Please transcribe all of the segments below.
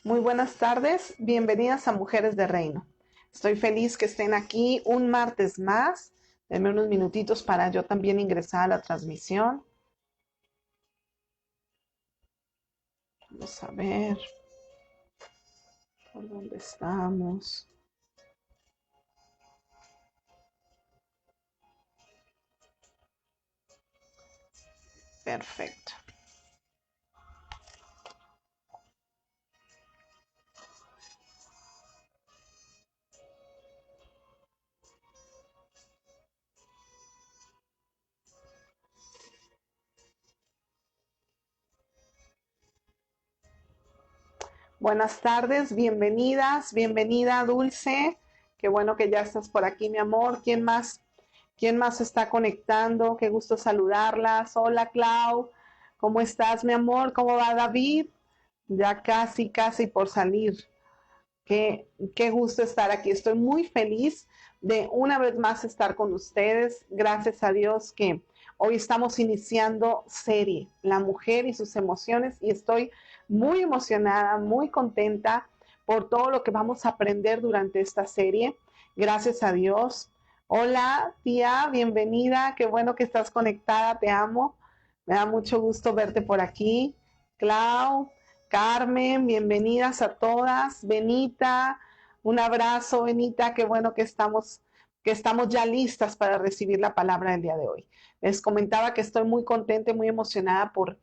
Muy buenas tardes, bienvenidas a Mujeres de Reino. Estoy feliz que estén aquí un martes más. Denme unos minutitos para yo también ingresar a la transmisión. Vamos a ver por dónde estamos. Perfecto. Buenas tardes, bienvenidas, bienvenida Dulce. Qué bueno que ya estás por aquí, mi amor. ¿Quién más? ¿Quién más se está conectando? Qué gusto saludarlas. Hola, Clau. ¿Cómo estás, mi amor? ¿Cómo va David? Ya casi por salir. Qué gusto estar aquí. Estoy muy feliz de una vez más estar con ustedes. Gracias a Dios que hoy estamos iniciando serie, La mujer y sus emociones, y estoy muy emocionada, muy contenta por todo lo que vamos a aprender durante esta serie. Gracias a Dios. Hola, tía, bienvenida. Qué bueno que estás conectada. Te amo. Me da mucho gusto verte por aquí. Clau, Carmen, bienvenidas a todas. Benita, un abrazo, Benita, qué bueno que estamos ya listas para recibir la palabra del día de hoy. Les comentaba que estoy muy contenta y muy emocionada por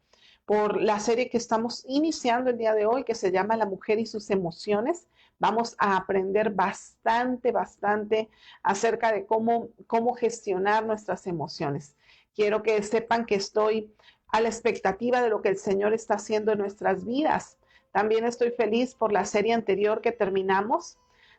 la serie que estamos iniciando el día de hoy, que se llama La mujer y sus emociones. Vamos a aprender bastante acerca de cómo gestionar nuestras emociones. Quiero que sepan que estoy a la expectativa de lo que el Señor está haciendo en nuestras vidas. También estoy feliz por la serie anterior que terminamos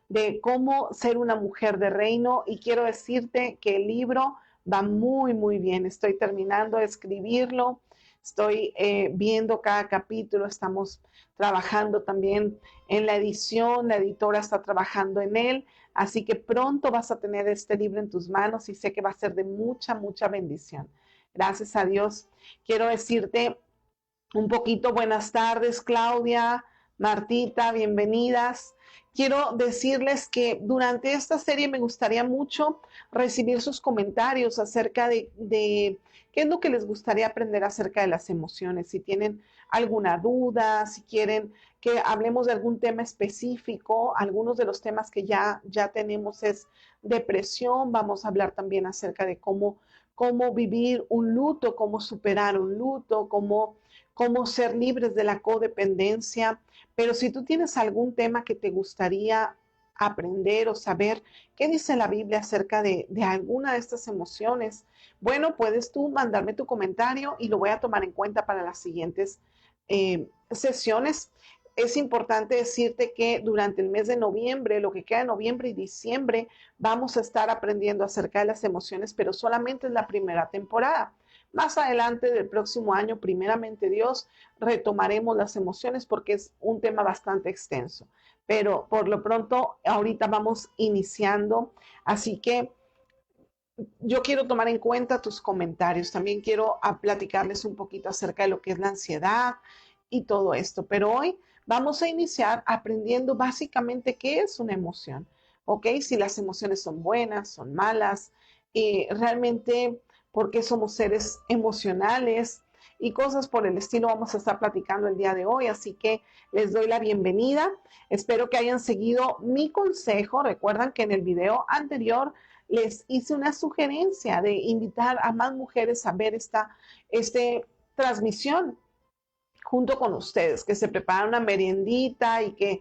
de cómo ser una mujer de reino, y quiero decirte que el libro va muy bien. Estoy terminando de escribirlo, estoy viendo cada capítulo, estamos trabajando también en la edición, la editora está trabajando en él, así que pronto vas a tener este libro en tus manos y sé que va a ser de mucha bendición. Gracias a Dios. Quiero decirte un poquito, buenas tardes, Claudia, Martita, bienvenidas. Quiero decirles que durante esta serie me gustaría mucho recibir sus comentarios acerca de qué es lo que les gustaría aprender acerca de las emociones. Si tienen alguna duda, si quieren que hablemos de algún tema específico, algunos de los temas que ya tenemos es depresión. Vamos a hablar también acerca de cómo vivir un luto, cómo superar un luto, cómo ser libres de la codependencia. Pero si tú tienes algún tema que te gustaría aprender o saber qué dice la Biblia acerca de alguna de estas emociones, bueno, puedes tú mandarme tu comentario y lo voy a tomar en cuenta para las siguientes sesiones. Es importante decirte que durante el mes de noviembre, lo que queda de noviembre y diciembre, vamos a estar aprendiendo acerca de las emociones, pero solamente es la primera temporada. Más adelante del próximo año, primeramente Dios, retomaremos las emociones porque es un tema bastante extenso. Pero por lo pronto, ahorita vamos iniciando. Así que yo quiero tomar en cuenta tus comentarios. También quiero platicarles un poquito acerca de lo que es la ansiedad y todo esto. Pero hoy vamos a iniciar aprendiendo básicamente qué es una emoción. ¿Ok? Si las emociones son buenas, son malas, realmente por qué somos seres emocionales y cosas por el estilo vamos a estar platicando el día de hoy. Así que les doy la bienvenida. Espero que hayan seguido mi consejo. Recuerdan que en el video anterior les hice una sugerencia de invitar a más mujeres a ver esta transmisión junto con ustedes, que se prepararan una meriendita y que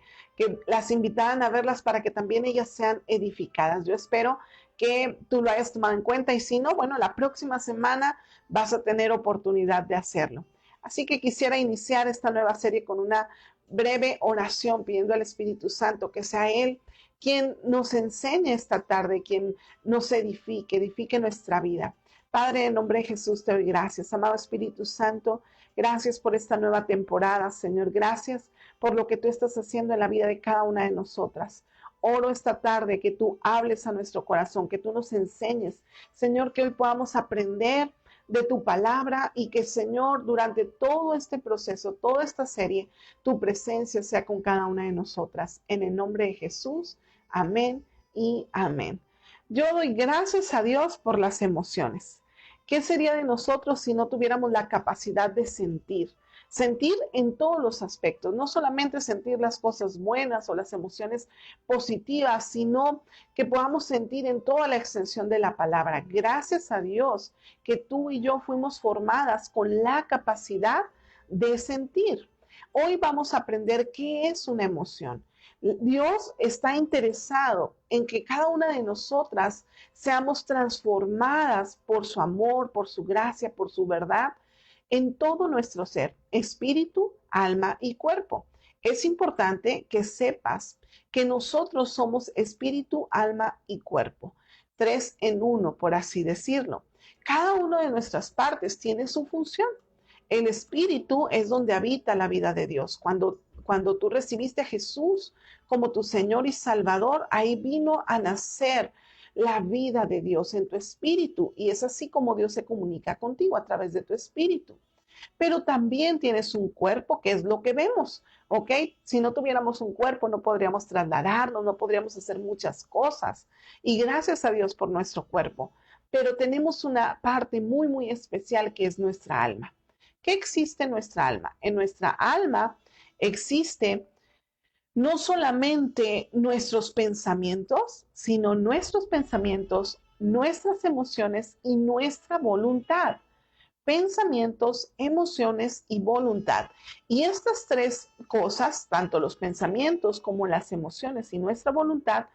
las invitaran a verlas para que también ellas sean edificadas. Yo espero que tú lo hayas tomado en cuenta y si no, bueno, la próxima semana vas a tener oportunidad de hacerlo. Así que quisiera iniciar esta nueva serie con una breve oración pidiendo al Espíritu Santo que sea Él quien nos enseñe esta tarde, quien nos edifique nuestra vida. Padre, en nombre de Jesús te doy gracias. Amado Espíritu Santo, gracias por esta nueva temporada, Señor. Gracias por lo que tú estás haciendo en la vida de cada una de nosotras. Oro esta tarde que tú hables a nuestro corazón, que tú nos enseñes, Señor, que hoy podamos aprender de tu palabra y que, Señor, durante todo este proceso, toda esta serie, tu presencia sea con cada una de nosotras. En el nombre de Jesús, amén y amén. Yo doy gracias a Dios por las emociones. ¿Qué sería de nosotros si no tuviéramos la capacidad de sentir? Sentir en todos los aspectos, no solamente sentir las cosas buenas o las emociones positivas, sino que podamos sentir en toda la extensión de la palabra. Gracias a Dios que tú y yo fuimos formadas con la capacidad de sentir. Hoy vamos a aprender qué es una emoción. Dios está interesado en que cada una de nosotras seamos transformadas por su amor, por su gracia, por su verdad en todo nuestro ser, espíritu, alma y cuerpo. Es importante que sepas que nosotros somos espíritu, alma y cuerpo. 3 en 1, por así decirlo. Cada una de nuestras partes tiene su función. El espíritu es donde habita la vida de Dios. Cuando tú recibiste a Jesús como tu Señor y Salvador, ahí vino a nacer la vida de Dios en tu espíritu, y es así como Dios se comunica contigo a través de tu espíritu. Pero también tienes un cuerpo, que es lo que vemos, ¿ok? Si no tuviéramos un cuerpo, no podríamos trasladarnos, no podríamos hacer muchas cosas. Y gracias a Dios por nuestro cuerpo. Pero tenemos una parte muy, muy especial que es nuestra alma. ¿Qué existe en nuestra alma? En nuestra alma existe no solamente nuestros pensamientos, sino nuestros pensamientos, nuestras emociones y nuestra voluntad. Pensamientos, emociones y voluntad. Y estas tres cosas, tanto los pensamientos como las emociones y nuestra voluntad,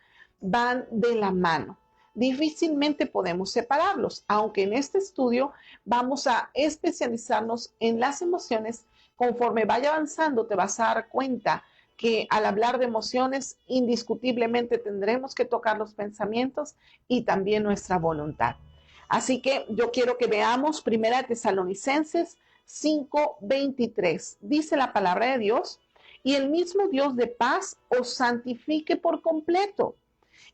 van de la mano. Difícilmente podemos separarlos, aunque en este estudio vamos a especializarnos en las emociones. Conforme vaya avanzando, te vas a dar cuenta que al hablar de emociones, indiscutiblemente tendremos que tocar los pensamientos y también nuestra voluntad. Así que yo quiero que veamos 1 Tesalonicenses 5:23. Dice la palabra de Dios: y el mismo Dios de paz os santifique por completo,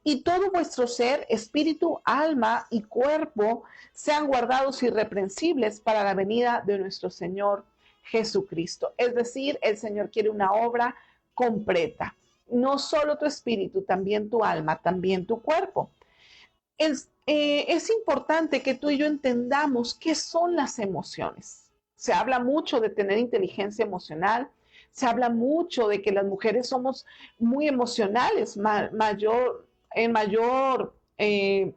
y todo vuestro ser, espíritu, alma y cuerpo sean guardados irreprensibles para la venida de nuestro Señor Jesucristo. Es decir, el Señor quiere una obra completa. No solo tu espíritu, también tu alma, también tu cuerpo. Es importante que tú y yo entendamos qué son las emociones. Se habla mucho de tener inteligencia emocional, se habla mucho de que las mujeres somos muy emocionales, en mayor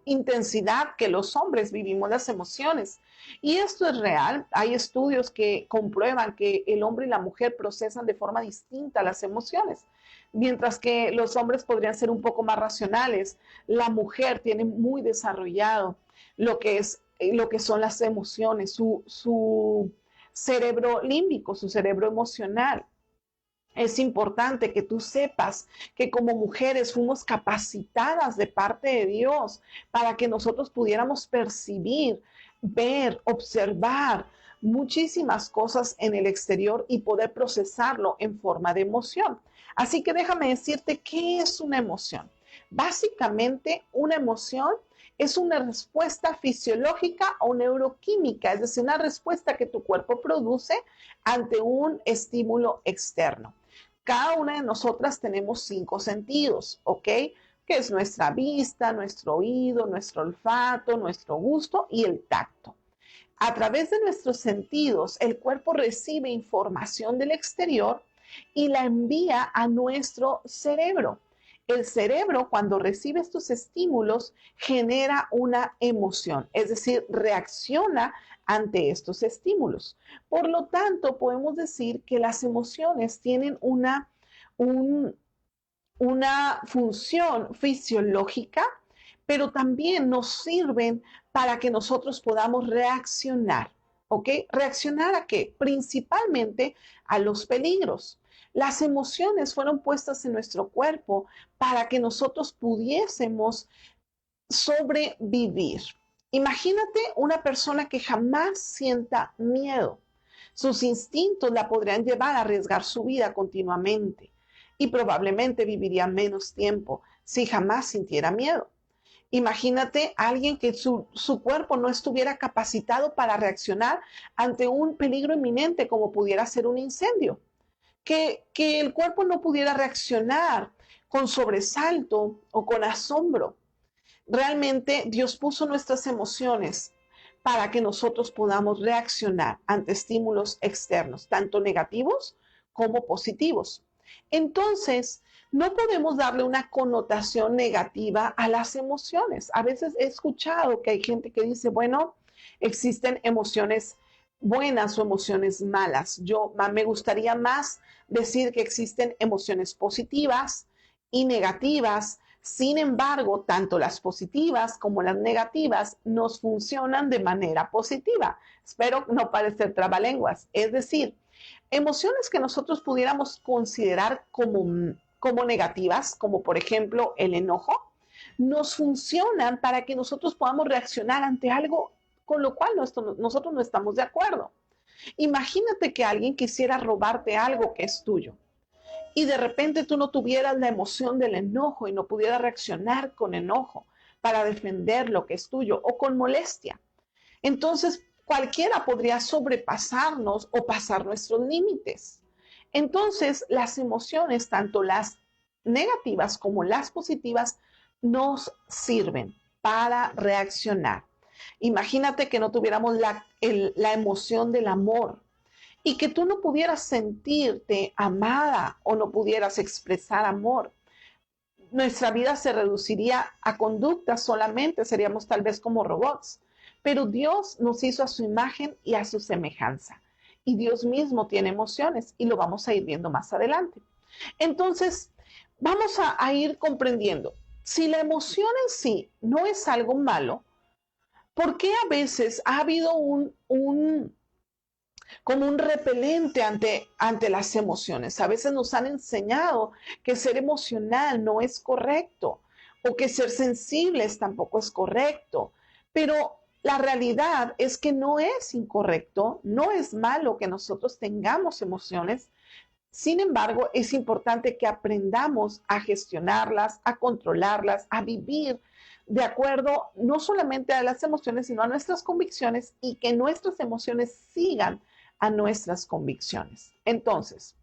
intensidad que los hombres vivimos las emociones. Y esto es real. Hay estudios que comprueban que el hombre y la mujer procesan de forma distinta las emociones. Mientras que los hombres podrían ser un poco más racionales, la mujer tiene muy desarrollado lo que son las emociones, su cerebro límbico, su cerebro emocional. Es importante que tú sepas que como mujeres fuimos capacitadas de parte de Dios para que nosotros pudiéramos percibir, ver, observar muchísimas cosas en el exterior y poder procesarlo en forma de emoción. Así que déjame decirte qué es una emoción. Básicamente, una emoción es una respuesta fisiológica o neuroquímica, es decir, una respuesta que tu cuerpo produce ante un estímulo externo. Cada una de nosotras tenemos 5 sentidos, ¿ok? Que es nuestra vista, nuestro oído, nuestro olfato, nuestro gusto y el tacto. A través de nuestros sentidos, el cuerpo recibe información del exterior y la envía a nuestro cerebro. El cerebro, cuando recibe estos estímulos, genera una emoción, es decir, reacciona ante estos estímulos. Por lo tanto, podemos decir que las emociones tienen una función fisiológica, pero también nos sirven para que nosotros podamos reaccionar. ¿Ok? ¿Reaccionar a qué? Principalmente a los peligros. Las emociones fueron puestas en nuestro cuerpo para que nosotros pudiésemos sobrevivir. Imagínate una persona que jamás sienta miedo. Sus instintos la podrían llevar a arriesgar su vida continuamente y probablemente viviría menos tiempo si jamás sintiera miedo. Imagínate a alguien que su cuerpo no estuviera capacitado para reaccionar ante un peligro inminente como pudiera ser un incendio. Que el cuerpo no pudiera reaccionar con sobresalto o con asombro. Realmente Dios puso nuestras emociones para que nosotros podamos reaccionar ante estímulos externos, tanto negativos como positivos. Entonces, no podemos darle una connotación negativa a las emociones. A veces he escuchado que hay gente que dice, bueno, existen emociones buenas o emociones malas. Me gustaría más decir que existen emociones positivas y negativas. Sin embargo, tanto las positivas como las negativas nos funcionan de manera positiva. Espero no parecer trabalenguas. Es decir, emociones que nosotros pudiéramos considerar como negativas, como por ejemplo el enojo, nos funcionan para que nosotros podamos reaccionar ante algo con lo cual nosotros no estamos de acuerdo. Imagínate que alguien quisiera robarte algo que es tuyo y de repente tú no tuvieras la emoción del enojo y no pudieras reaccionar con enojo para defender lo que es tuyo o con molestia. Entonces cualquiera podría sobrepasarnos o pasar nuestros límites. Entonces las emociones, tanto las negativas como las positivas, nos sirven para reaccionar. Imagínate que no tuviéramos la emoción del amor y que tú no pudieras sentirte amada o no pudieras expresar amor. Nuestra vida se reduciría a conductas solamente, seríamos tal vez como robots. Pero Dios nos hizo a su imagen y a su semejanza. Y Dios mismo tiene emociones y lo vamos a ir viendo más adelante. Entonces, vamos a ir comprendiendo. Si la emoción en sí no es algo malo, ¿por qué a veces ha habido como un repelente ante las emociones? A veces nos han enseñado que ser emocional no es correcto o que ser sensibles tampoco es correcto, pero la realidad es que no es incorrecto, no es malo que nosotros tengamos emociones. Sin embargo, es importante que aprendamos a gestionarlas, a controlarlas, a vivir de acuerdo no solamente a las emociones, sino a nuestras convicciones y que nuestras emociones sigan a nuestras convicciones. Entonces,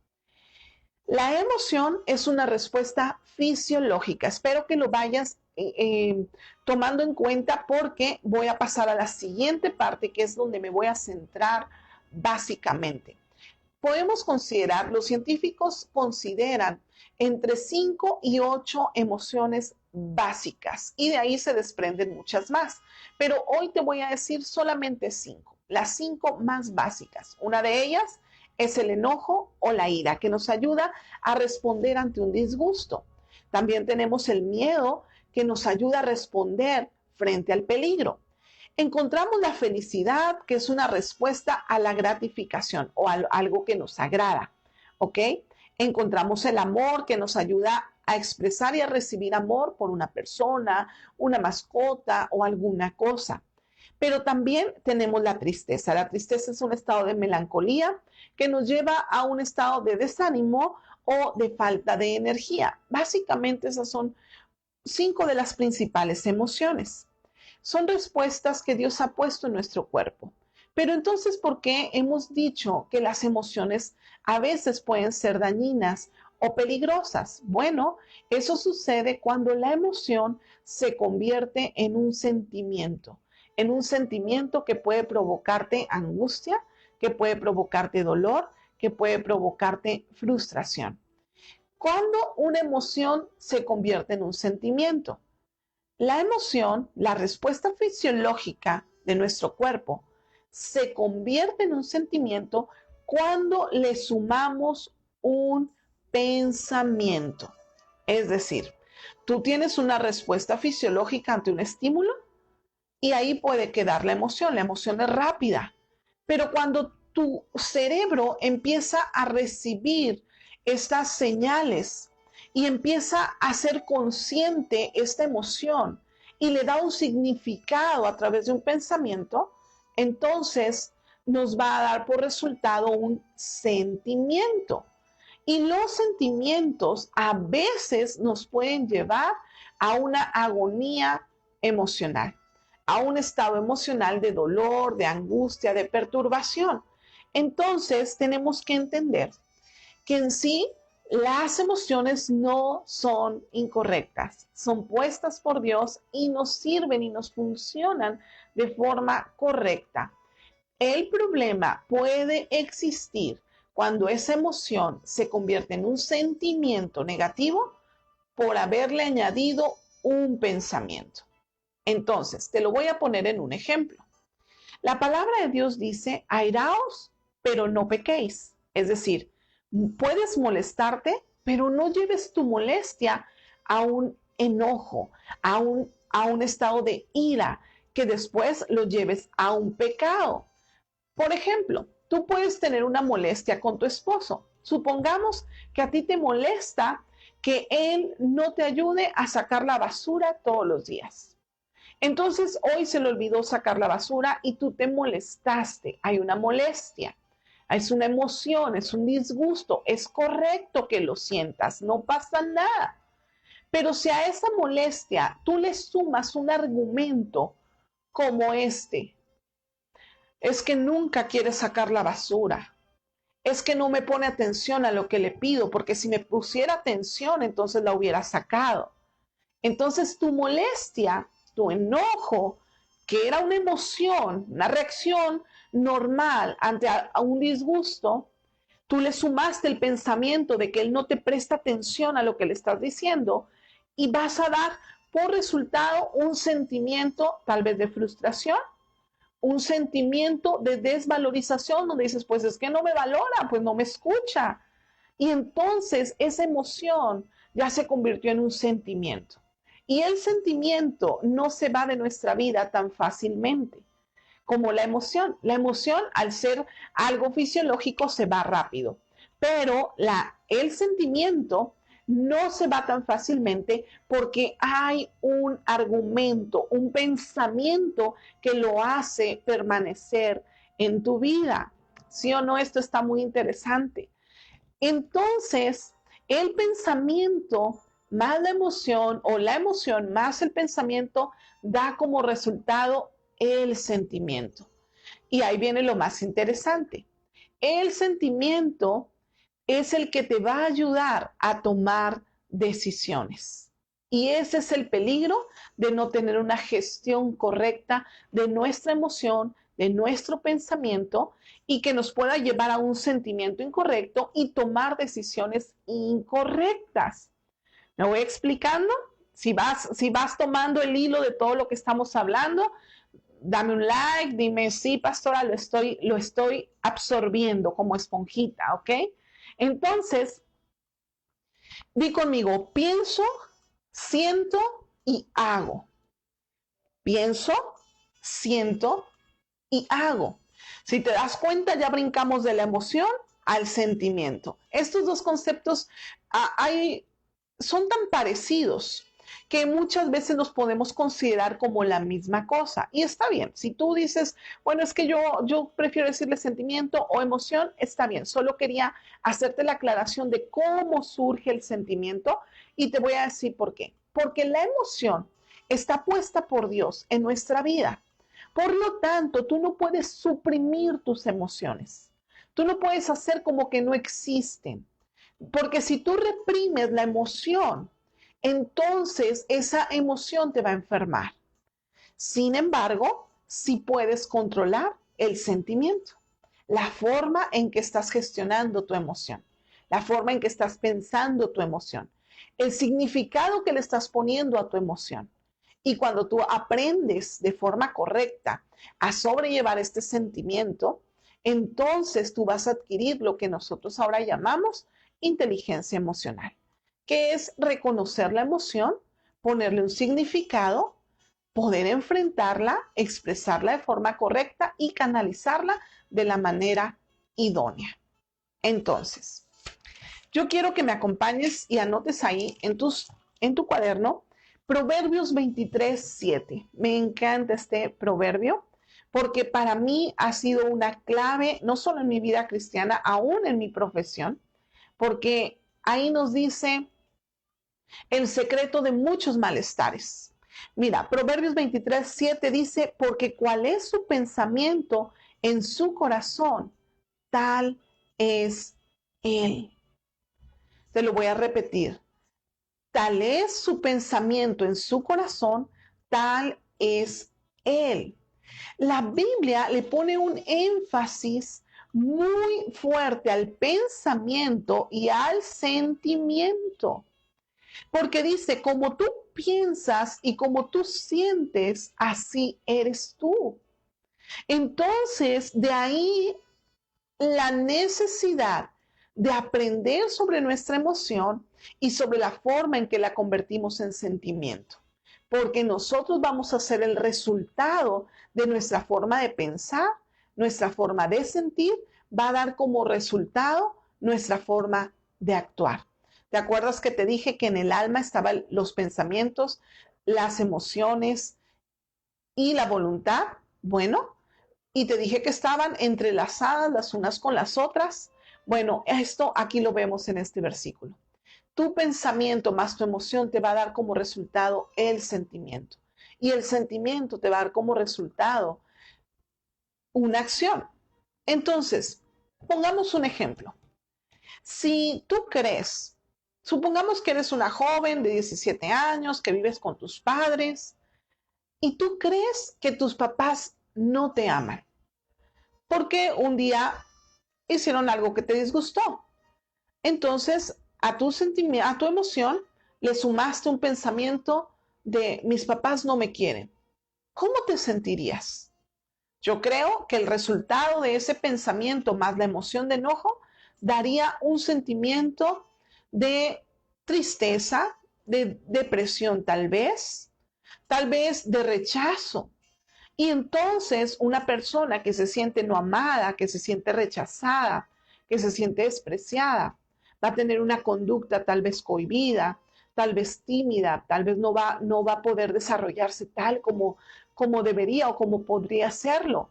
la emoción es una respuesta fisiológica. Espero que lo vayas tomando en cuenta porque voy a pasar a la siguiente parte, que es donde me voy a centrar básicamente. Podemos considerar, los científicos consideran entre 5 y 8 emociones básicas y de ahí se desprenden muchas más. Pero hoy te voy a decir solamente 5, las 5 más básicas. Una de ellas es el enojo o la ira, que nos ayuda a responder ante un disgusto. También tenemos el miedo, que nos ayuda a responder frente al peligro. Encontramos la felicidad, que es una respuesta a la gratificación o a algo que nos agrada, ¿ok? Encontramos el amor, que nos ayuda a expresar y a recibir amor por una persona, una mascota o alguna cosa. Pero también tenemos la tristeza. La tristeza es un estado de melancolía que nos lleva a un estado de desánimo o de falta de energía. Básicamente esas son 5 de las principales emociones. Son respuestas que Dios ha puesto en nuestro cuerpo. Pero entonces, ¿por qué hemos dicho que las emociones a veces pueden ser dañinas o peligrosas? Bueno, eso sucede cuando la emoción se convierte en un sentimiento que puede provocarte angustia, que puede provocarte dolor, que puede provocarte frustración. ¿Cuándo una emoción se convierte en un sentimiento? La emoción, la respuesta fisiológica de nuestro cuerpo, se convierte en un sentimiento cuando le sumamos un pensamiento. Es decir, tú tienes una respuesta fisiológica ante un estímulo y ahí puede quedar la emoción. La emoción es rápida, pero cuando tu cerebro empieza a recibir estas señales y empieza a ser consciente esta emoción y le da un significado a través de un pensamiento, entonces nos va a dar por resultado un sentimiento. Y los sentimientos a veces nos pueden llevar a una agonía emocional, a un estado emocional de dolor, de angustia, de perturbación. Entonces tenemos que entender que en sí las emociones no son incorrectas, son puestas por Dios y nos sirven y nos funcionan de forma correcta. El problema puede existir cuando esa emoción se convierte en un sentimiento negativo por haberle añadido un pensamiento. Entonces, te lo voy a poner en un ejemplo. La palabra de Dios dice, airaos, pero no pequéis. Es decir, puedes molestarte, pero no lleves tu molestia a un enojo, a un estado de ira, que después lo lleves a un pecado. Por ejemplo, tú puedes tener una molestia con tu esposo. Supongamos que a ti te molesta que él no te ayude a sacar la basura todos los días. Entonces, hoy se le olvidó sacar la basura y tú te molestaste. Hay una molestia, es una emoción, es un disgusto. Es correcto que lo sientas, no pasa nada. Pero si a esa molestia tú le sumas un argumento como este, es que nunca quiere sacar la basura, es que no me pone atención a lo que le pido, porque si me pusiera atención, entonces la hubiera sacado. Entonces tu molestia, tu enojo, que era una emoción, una reacción normal ante a un disgusto, tú le sumaste el pensamiento de que él no te presta atención a lo que le estás diciendo y vas a dar por resultado un sentimiento tal vez de frustración, un sentimiento de desvalorización donde dices, pues es que no me valora, pues no me escucha. Y entonces esa emoción ya se convirtió en un sentimiento. Y el sentimiento no se va de nuestra vida tan fácilmente como la emoción. La emoción, al ser algo fisiológico, se va rápido. Pero el sentimiento no se va tan fácilmente porque hay un argumento, un pensamiento que lo hace permanecer en tu vida. ¿Sí o no? Esto está muy interesante. Entonces, el pensamiento más la emoción o la emoción más el pensamiento da como resultado el sentimiento. Y ahí viene lo más interesante. El sentimiento es el que te va a ayudar a tomar decisiones. Y ese es el peligro de no tener una gestión correcta de nuestra emoción, de nuestro pensamiento y que nos pueda llevar a un sentimiento incorrecto y tomar decisiones incorrectas. ¿Me voy explicando? Si vas tomando el hilo de todo lo que estamos hablando, dame un like, dime, sí, pastora, lo estoy absorbiendo como esponjita, ¿ok? Entonces, di conmigo, pienso, siento y hago. Pienso, siento y hago. Si te das cuenta, ya brincamos de la emoción al sentimiento. Estos dos conceptos son tan parecidos que muchas veces los podemos considerar como la misma cosa. Y está bien, si tú dices, bueno, es que yo prefiero decirle sentimiento o emoción, está bien. Solo quería hacerte la aclaración de cómo surge el sentimiento y te voy a decir por qué. Porque la emoción está puesta por Dios en nuestra vida. Por lo tanto, tú no puedes suprimir tus emociones. Tú no puedes hacer como que no existen. Porque si tú reprimes la emoción, entonces esa emoción te va a enfermar. Sin embargo, sí puedes controlar el sentimiento, la forma en que estás gestionando tu emoción, la forma en que estás pensando tu emoción, el significado que le estás poniendo a tu emoción. Y cuando tú aprendes de forma correcta a sobrellevar este sentimiento, entonces tú vas a adquirir lo que nosotros ahora llamamos inteligencia emocional, que es reconocer la emoción, ponerle un significado, poder enfrentarla, expresarla de forma correcta y canalizarla de la manera idónea. Entonces, yo quiero que me acompañes y anotes ahí en tu cuaderno Proverbios 23:7. Me encanta este proverbio porque para mí ha sido una clave, no solo en mi vida cristiana, aún en mi profesión, porque ahí nos dice el secreto de muchos malestares. Mira, Proverbios 23:7 dice, porque cuál es su pensamiento en su corazón, tal es él. Te lo voy a repetir. Tal es su pensamiento en su corazón, tal es él. La Biblia le pone un énfasis muy fuerte al pensamiento y al sentimiento. Porque dice, como tú piensas y como tú sientes, así eres tú. Entonces, de ahí la necesidad de aprender sobre nuestra emoción y sobre la forma en que la convertimos en sentimiento. Porque nosotros vamos a ser el resultado de nuestra forma de pensar, nuestra forma de sentir, va a dar como resultado nuestra forma de actuar. ¿Te acuerdas que te dije que en el alma estaban los pensamientos, las emociones y la voluntad? Bueno, y te dije que estaban entrelazadas las unas con las otras. Bueno, esto aquí lo vemos en este versículo. Tu pensamiento más tu emoción te va a dar como resultado el sentimiento. Y el sentimiento te va a dar como resultado una acción. Entonces, pongamos un ejemplo. Si tú crees, supongamos que eres una joven de 17 años, que vives con tus padres, y tú crees que tus papás no te aman, porque un día hicieron algo que te disgustó. Entonces, a tu sentimiento, a tu emoción, le sumaste un pensamiento de mis papás no me quieren. ¿Cómo te sentirías? Yo creo que el resultado de ese pensamiento más la emoción de enojo daría un sentimiento de tristeza, de depresión tal vez de rechazo. Y entonces una persona que se siente no amada, que se siente rechazada, que se siente despreciada, va a tener una conducta tal vez cohibida, tal vez tímida, tal vez no va a poder desarrollarse tal como debería o como podría hacerlo,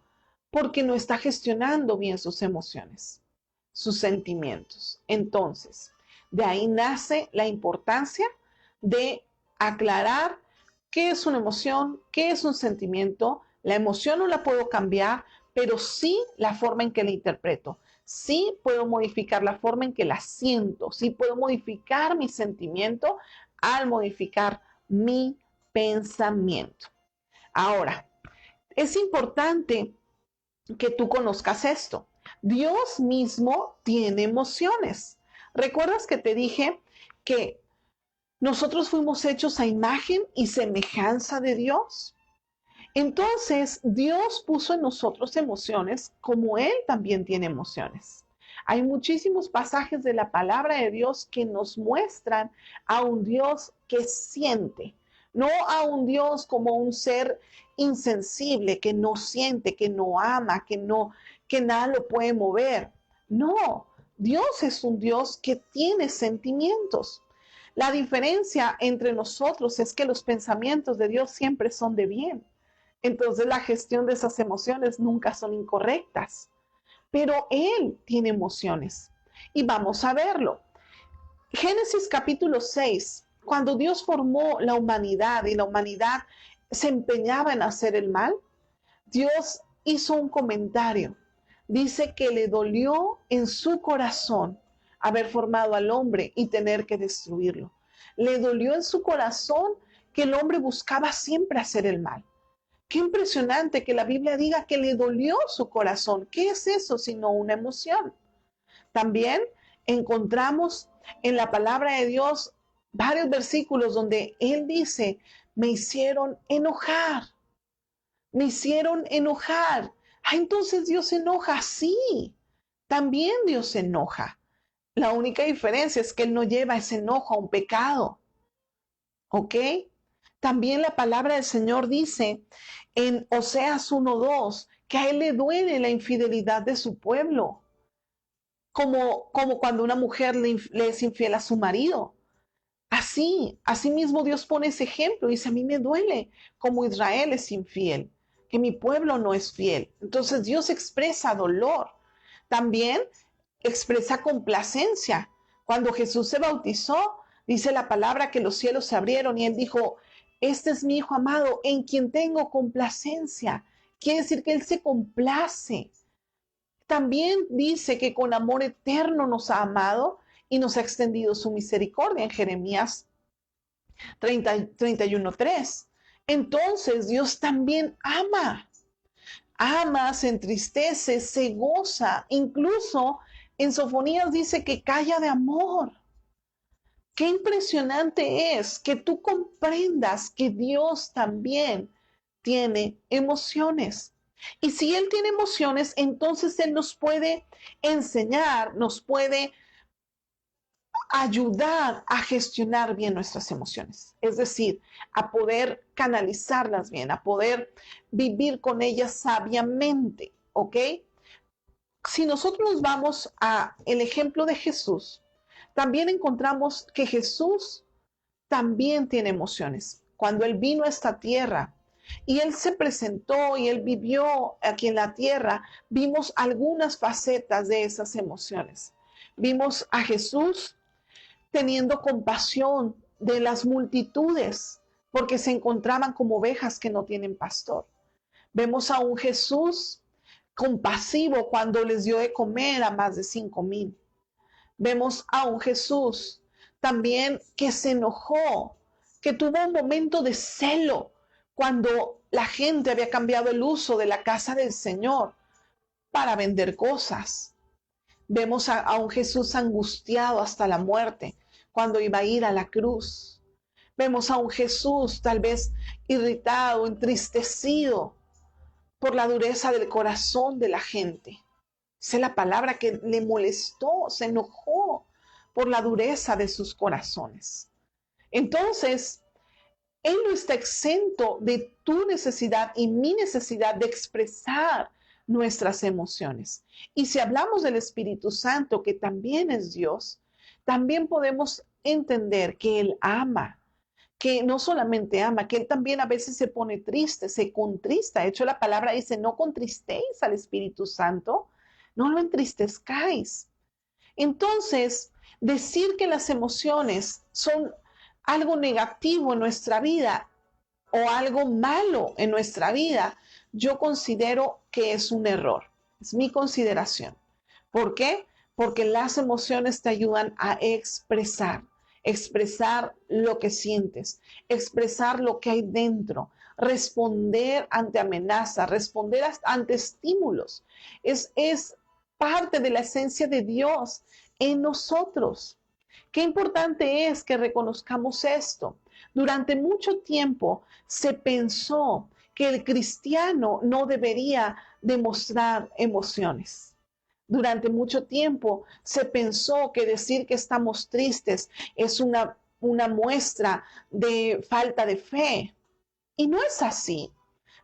porque no está gestionando bien sus emociones, sus sentimientos. Entonces, de ahí nace la importancia de aclarar qué es una emoción, qué es un sentimiento. La emoción no la puedo cambiar, pero sí la forma en que la interpreto. Sí puedo modificar la forma en que la siento. Sí puedo modificar mi sentimiento al modificar mi pensamiento. Ahora, es importante que tú conozcas esto. Dios mismo tiene emociones. ¿Recuerdas que te dije que nosotros fuimos hechos a imagen y semejanza de Dios? Entonces, Dios puso en nosotros emociones como Él también tiene emociones. Hay muchísimos pasajes de la palabra de Dios que nos muestran a un Dios que siente, no a un Dios como un ser insensible, que no siente, que no ama, que nada lo puede mover. No, Dios es un Dios que tiene sentimientos. La diferencia entre nosotros es que los pensamientos de Dios siempre son de bien. Entonces la gestión de esas emociones nunca son incorrectas, pero Él tiene emociones y vamos a verlo. Génesis capítulo 6, cuando Dios formó la humanidad y la humanidad se empeñaba en hacer el mal, Dios hizo un comentario. Dice que le dolió en su corazón haber formado al hombre y tener que destruirlo. Le dolió en su corazón que el hombre buscaba siempre hacer el mal. Qué impresionante que la Biblia diga que le dolió su corazón. ¿Qué es eso sino una emoción? También encontramos en la palabra de Dios varios versículos donde Él dice, me hicieron enojar, me hicieron enojar. Ah, entonces Dios se enoja. Sí, también Dios se enoja. La única diferencia es que Él no lleva ese enojo a un pecado. ¿Ok? También la palabra del Señor dice en Oseas 1:2 que a Él le duele la infidelidad de su pueblo, como cuando una mujer le es infiel a su marido. Así mismo Dios pone ese ejemplo, dice, a mí me duele como Israel es infiel, que mi pueblo no es fiel. Entonces Dios expresa dolor. También expresa complacencia. Cuando Jesús se bautizó, dice la palabra que los cielos se abrieron y Él dijo, Este es mi Hijo amado en quien tengo complacencia. Quiere decir que Él se complace. También dice que con amor eterno nos ha amado y nos ha extendido su misericordia en Jeremías 31:3. Entonces Dios también ama, se entristece, se goza. Incluso en Sofonías dice que calla de amor. Qué impresionante es que tú comprendas que Dios también tiene emociones. Y si Él tiene emociones, entonces Él nos puede enseñar, nos puede ayudar a gestionar bien nuestras emociones. Es decir, a poder canalizarlas bien, a poder vivir con ellas sabiamente, ¿ok? Si nosotros nos vamos a el ejemplo de Jesús, también encontramos que Jesús también tiene emociones. Cuando Él vino a esta tierra y Él se presentó y Él vivió aquí en la tierra, vimos algunas facetas de esas emociones. Vimos a Jesús teniendo compasión de las multitudes, porque se encontraban como ovejas que no tienen pastor. Vemos a un Jesús compasivo cuando les dio de comer a más de 5,000. Vemos a un Jesús también que se enojó, que tuvo un momento de celo cuando la gente había cambiado el uso de la casa del Señor para vender cosas. Vemos a un Jesús angustiado hasta la muerte cuando iba a ir a la cruz. Vemos a un Jesús tal vez irritado, entristecido por la dureza del corazón de la gente. Esa es la palabra que le molestó, se enojó por la dureza de sus corazones. Entonces, Él no está exento de tu necesidad y mi necesidad de expresar nuestras emociones. Y si hablamos del Espíritu Santo, que también es Dios, también podemos entender que Él ama, que no solamente ama, que Él también a veces se pone triste, se contrista. De hecho, la palabra dice, no contristéis al Espíritu Santo, no lo entristezcáis. Entonces, decir que las emociones son algo negativo en nuestra vida o algo malo en nuestra vida, yo considero que es un error. Es mi consideración. ¿Por qué? Porque las emociones te ayudan a expresar lo que sientes, expresar lo que hay dentro, responder ante amenazas, responder ante estímulos. Es parte de la esencia de Dios en nosotros. Qué importante es que reconozcamos esto. Durante mucho tiempo se pensó que el cristiano no debería demostrar emociones. Durante mucho tiempo se pensó que decir que estamos tristes es una muestra de falta de fe. Y no es así.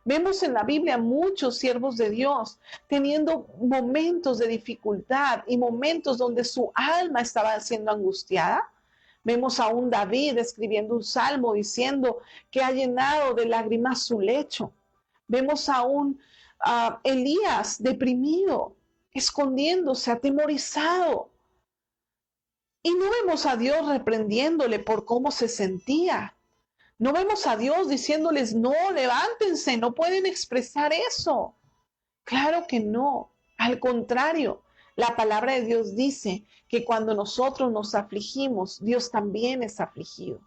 Vemos en la Biblia muchos siervos de Dios teniendo momentos de dificultad y momentos donde su alma estaba siendo angustiada. Vemos a un David escribiendo un salmo diciendo que ha llenado de lágrimas su lecho. Vemos a un Elías deprimido, escondiéndose, atemorizado. Y no vemos a Dios reprendiéndole por cómo se sentía. No vemos a Dios diciéndoles, no, levántense, no pueden expresar eso. Claro que no. Al contrario, la palabra de Dios dice que cuando nosotros nos afligimos, Dios también es afligido.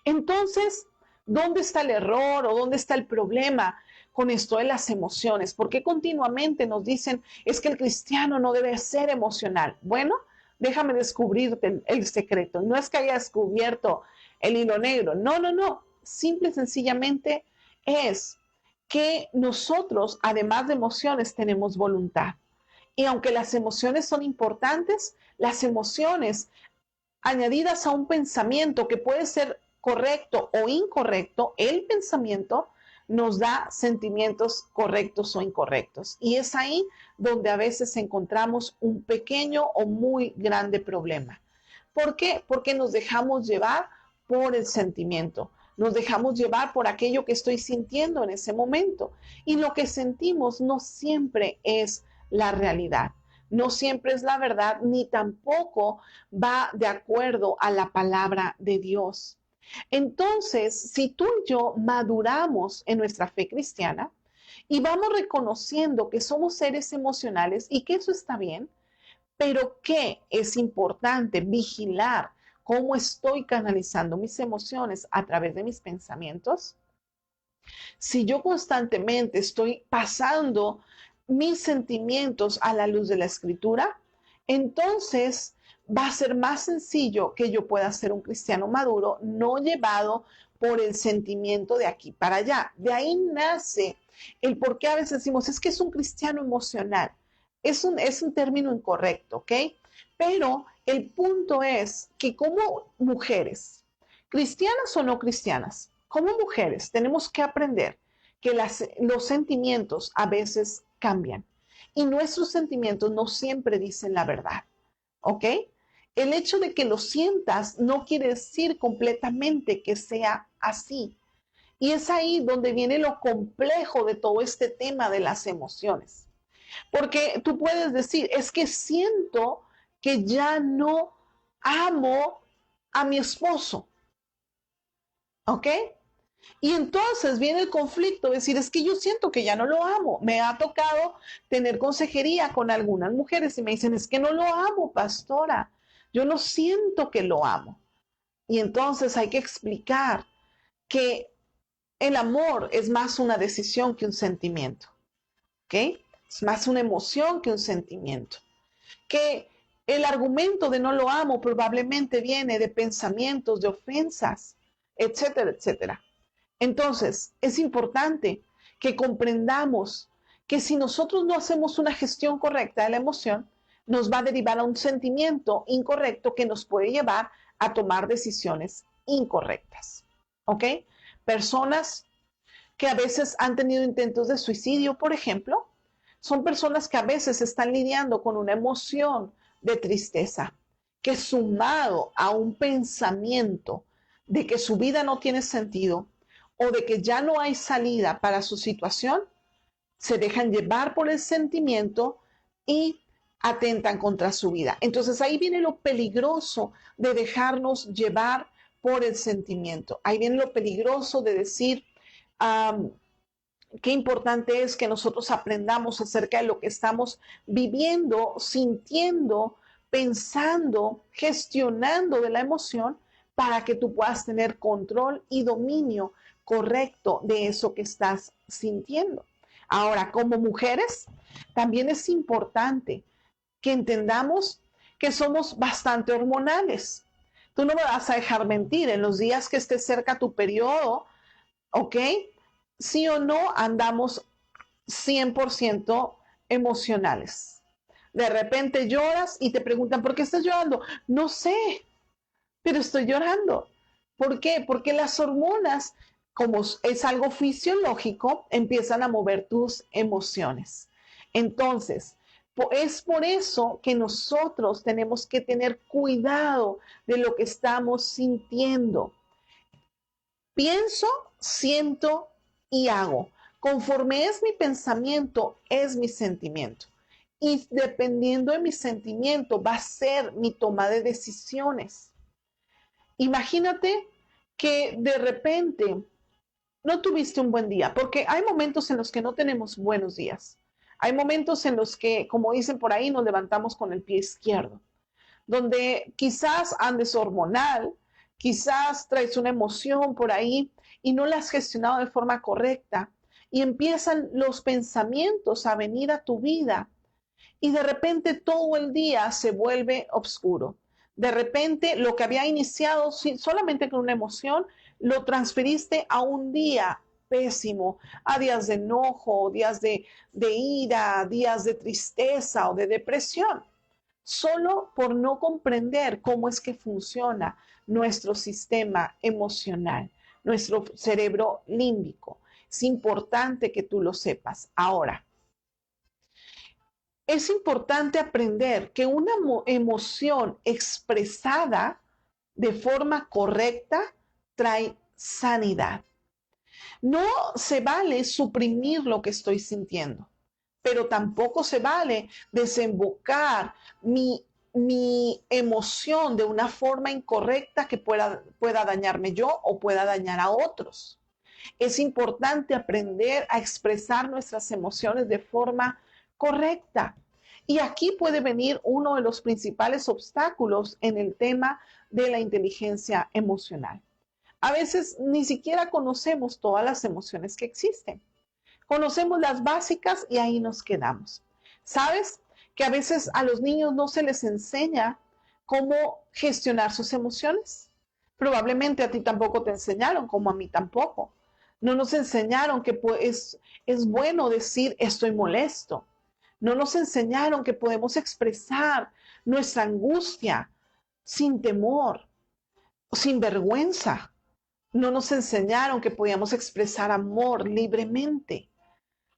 Entonces, ¿dónde está el error o dónde está el problema con esto de las emociones? ¿Por qué continuamente nos dicen, es que el cristiano no debe ser emocional? Bueno, déjame descubrirte el secreto. No es que haya descubierto el hilo negro. No, no, no. Simple y sencillamente es que nosotros, además de emociones, tenemos voluntad. Y aunque las emociones son importantes, las emociones añadidas a un pensamiento que puede ser correcto o incorrecto, el pensamiento nos da sentimientos correctos o incorrectos. Y es ahí donde a veces encontramos un pequeño o muy grande problema. ¿Por qué? Porque nos dejamos llevar por el sentimiento. Nos dejamos llevar por aquello que estoy sintiendo en ese momento. Y lo que sentimos no siempre es la realidad. No siempre es la verdad, ni tampoco va de acuerdo a la palabra de Dios. Entonces, si tú y yo maduramos en nuestra fe cristiana y vamos reconociendo que somos seres emocionales y que eso está bien, pero que es importante vigilar cómo estoy canalizando mis emociones a través de mis pensamientos. Si yo constantemente estoy pasando mis sentimientos a la luz de la escritura, entonces va a ser más sencillo que yo pueda ser un cristiano maduro, no llevado por el sentimiento de aquí para allá. De ahí nace el por qué a veces decimos, es que es un cristiano emocional. Es un término incorrecto, ¿ok? Pero el punto es que como mujeres, cristianas o no cristianas, como mujeres tenemos que aprender que los sentimientos a veces cambian y nuestros sentimientos no siempre dicen la verdad, ¿ok? El hecho de que lo sientas no quiere decir completamente que sea así. Y es ahí donde viene lo complejo de todo este tema de las emociones. Porque tú puedes decir, es que siento que ya no amo a mi esposo, ¿ok? Y entonces viene el conflicto, decir, es que yo siento que ya no lo amo. Me ha tocado tener consejería con algunas mujeres y me dicen, es que no lo amo, pastora. Yo no siento que lo amo. Y entonces hay que explicar que el amor es más una decisión que un sentimiento, ¿ok? Es más una emoción que un sentimiento. Que el argumento de no lo amo probablemente viene de pensamientos, de ofensas, etcétera, etcétera. Entonces, es importante que comprendamos que si nosotros no hacemos una gestión correcta de la emoción, nos va a derivar a un sentimiento incorrecto que nos puede llevar a tomar decisiones incorrectas. ¿Ok? Personas que a veces han tenido intentos de suicidio, por ejemplo, son personas que a veces están lidiando con una emoción de tristeza, que sumado a un pensamiento de que su vida no tiene sentido o de que ya no hay salida para su situación, se dejan llevar por el sentimiento y atentan contra su vida. Entonces ahí viene lo peligroso de dejarnos llevar por el sentimiento. Ahí viene lo peligroso de decir, qué importante es que nosotros aprendamos acerca de lo que estamos viviendo, sintiendo, pensando, gestionando de la emoción para que tú puedas tener control y dominio correcto de eso que estás sintiendo. Ahora, como mujeres, también es importante que entendamos que somos bastante hormonales. Tú no me vas a dejar mentir, en los días que esté cerca tu periodo, ¿ok? Sí o no andamos 100% emocionales. De repente lloras y te preguntan, ¿por qué estás llorando? No sé, pero estoy llorando. ¿Por qué? Porque las hormonas, como es algo fisiológico, empiezan a mover tus emociones. Entonces, es por eso que nosotros tenemos que tener cuidado de lo que estamos sintiendo. Pienso, siento y hago. Conforme es mi pensamiento, es mi sentimiento. Y dependiendo de mi sentimiento, va a ser mi toma de decisiones. Imagínate que de repente no tuviste un buen día, porque hay momentos en los que no tenemos buenos días. Hay momentos en los que, como dicen por ahí, nos levantamos con el pie izquierdo, donde quizás andes hormonal, quizás traes una emoción por ahí y no la has gestionado de forma correcta y empiezan los pensamientos a venir a tu vida y de repente todo el día se vuelve oscuro. De repente lo que había iniciado solamente con una emoción, lo transferiste a un día pésimo, a días de enojo, días de ira, días de tristeza o de depresión, solo por no comprender cómo es que funciona nuestro sistema emocional, nuestro cerebro límbico. Es importante que tú lo sepas. Ahora, es importante aprender que una emoción expresada de forma correcta trae sanidad. No se vale suprimir lo que estoy sintiendo, pero tampoco se vale desembocar mi mi emoción de una forma incorrecta que pueda dañarme yo o pueda dañar a otros. Es importante aprender a expresar nuestras emociones de forma correcta. Y aquí puede venir uno de los principales obstáculos en el tema de la inteligencia emocional. A veces ni siquiera conocemos todas las emociones que existen. Conocemos las básicas y ahí nos quedamos. ¿Sabes? Que a veces a los niños no se les enseña cómo gestionar sus emociones. Probablemente a ti tampoco te enseñaron, como a mí tampoco. No nos enseñaron que es bueno decir estoy molesto. No nos enseñaron que podemos expresar nuestra angustia sin temor, sin vergüenza. No nos enseñaron que podíamos expresar amor libremente.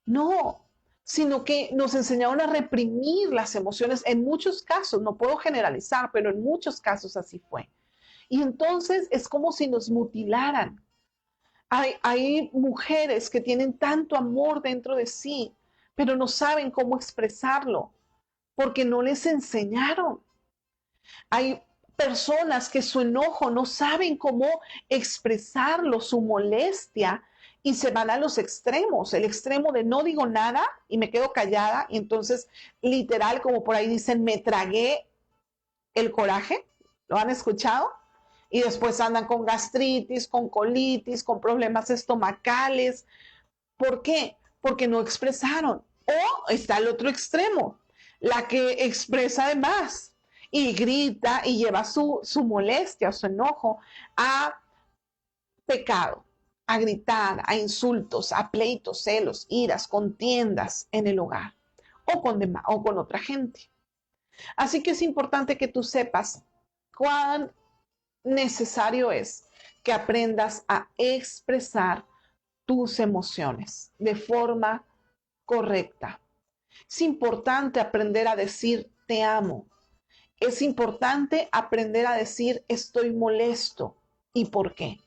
No, sino que nos enseñaron a reprimir las emociones en muchos casos. No puedo generalizar, pero en muchos casos así fue. Y entonces es como si nos mutilaran. Hay mujeres que tienen tanto amor dentro de sí, pero no saben cómo expresarlo porque no les enseñaron. Hay personas que su enojo no saben cómo expresarlo, su molestia, y se van a los extremos. El extremo de no digo nada y me quedo callada, y entonces literal, como por ahí dicen, me tragué el coraje. ¿Lo han escuchado? Y después andan con gastritis, con colitis, con problemas estomacales. ¿Por qué? Porque no expresaron. O está el otro extremo, la que expresa de más y grita y lleva su molestia, su enojo a pecado, a gritar, a insultos, a pleitos, celos, iras, contiendas en el hogar o con otra gente. Así que es importante que tú sepas cuán necesario es que aprendas a expresar tus emociones de forma correcta. Es importante aprender a decir te amo. Es importante aprender a decir estoy molesto y por qué.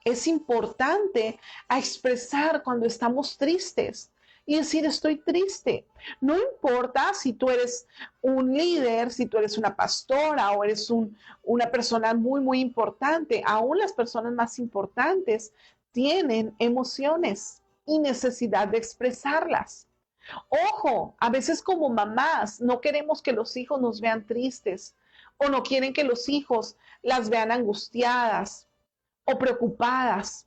Es importante a expresar cuando estamos tristes y decir estoy triste. No importa si tú eres un líder, si tú eres una pastora o eres una persona muy, muy importante. Aún las personas más importantes tienen emociones y necesidad de expresarlas. Ojo, a veces como mamás no queremos que los hijos nos vean tristes o no quieren que los hijos las vean angustiadas o preocupadas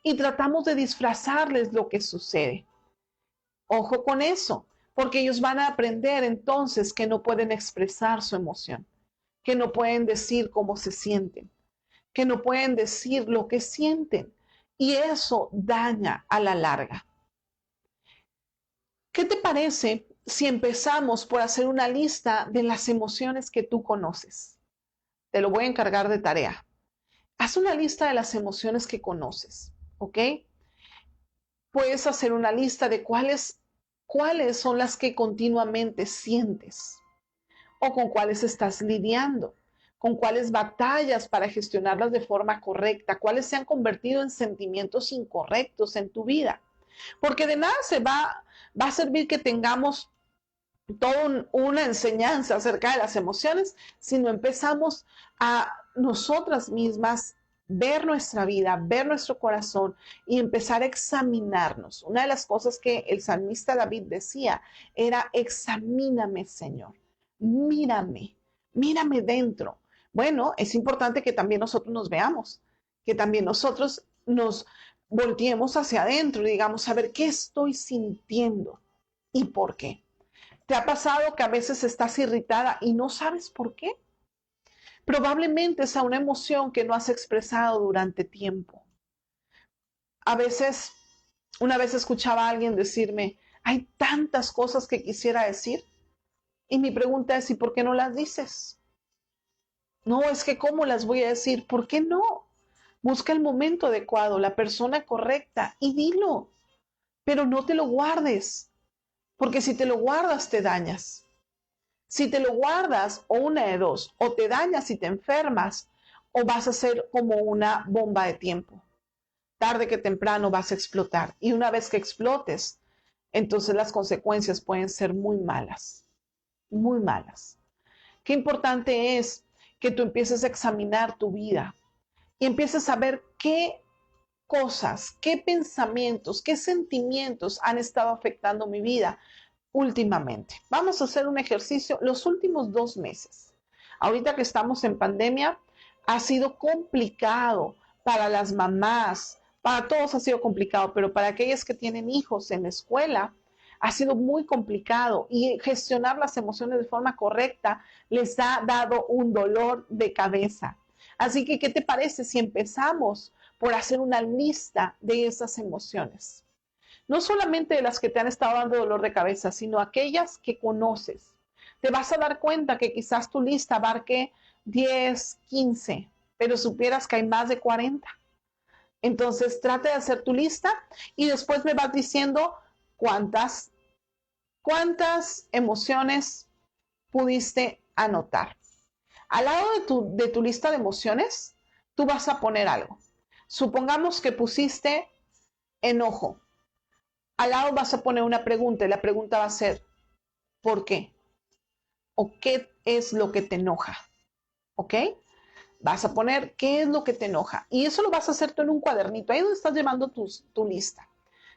y tratamos de disfrazarles lo que sucede. Ojo con eso, porque ellos van a aprender entonces que no pueden expresar su emoción, que no pueden decir cómo se sienten, que no pueden decir lo que sienten y eso daña a la larga. ¿Qué te parece si empezamos por hacer una lista de las emociones que tú conoces? Te lo voy a encargar de tarea. Haz una lista de las emociones que conoces, ¿ok? Puedes hacer una lista de cuáles son las que continuamente sientes o con cuáles estás lidiando, con cuáles batallas para gestionarlas de forma correcta, cuáles se han convertido en sentimientos incorrectos en tu vida. Porque de nada va a servir que tengamos toda una enseñanza acerca de las emociones si no empezamos a nosotras mismas ver nuestra vida, ver nuestro corazón y empezar a examinarnos. Una de las cosas que el salmista David decía era: examíname, Señor, mírame, mírame dentro. Bueno, es importante que también nosotros nos veamos, que también nosotros nos volteemos hacia adentro y digamos, a ver, ¿qué estoy sintiendo y por qué? ¿Te ha pasado que a veces estás irritada y no sabes por qué? Probablemente es una emoción que no has expresado durante tiempo. A veces, una vez escuchaba a alguien decirme, hay tantas cosas que quisiera decir. Y mi pregunta es, ¿y por qué no las dices? No, es que ¿cómo las voy a decir? ¿Por qué no? Busca el momento adecuado, la persona correcta y dilo. Pero no te lo guardes, porque si te lo guardas te dañas. Si te lo guardas, o una de dos, o te dañas y te enfermas, o vas a ser como una bomba de tiempo. Tarde que temprano vas a explotar. Y una vez que explotes, entonces las consecuencias pueden ser muy malas, muy malas. Qué importante es que tú empieces a examinar tu vida y empieces a ver qué cosas, qué pensamientos, qué sentimientos han estado afectando mi vida últimamente. Vamos a hacer un ejercicio los últimos 2 meses. Ahorita que estamos en pandemia, ha sido complicado para las mamás, para todos ha sido complicado, pero para aquellas que tienen hijos en la escuela, ha sido muy complicado y gestionar las emociones de forma correcta les ha dado un dolor de cabeza. Así que, ¿qué te parece si empezamos por hacer una lista de esas emociones? No solamente de las que te han estado dando dolor de cabeza, sino aquellas que conoces. Te vas a dar cuenta que quizás tu lista abarque 10, 15, pero supieras que hay más de 40. Entonces, trate de hacer tu lista y después me vas diciendo cuántas emociones pudiste anotar. Al lado de tu lista de emociones, tú vas a poner algo. Supongamos que pusiste enojo. Al lado vas a poner una pregunta y la pregunta va a ser, ¿por qué? ¿O qué es lo que te enoja? ¿Ok? Vas a poner qué es lo que te enoja. Y eso lo vas a hacer tú en un cuadernito, ahí donde estás llevando tu lista.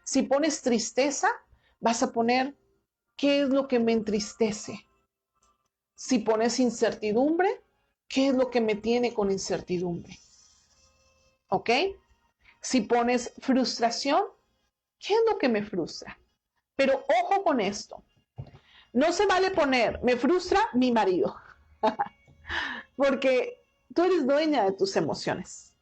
Si pones tristeza, vas a poner qué es lo que me entristece. Si pones incertidumbre, ¿qué es lo que me tiene con incertidumbre? ¿Ok? Si pones frustración, ¿qué es lo que me frustra? Pero ojo con esto. No se vale poner, me frustra mi marido, porque tú eres dueña de tus emociones.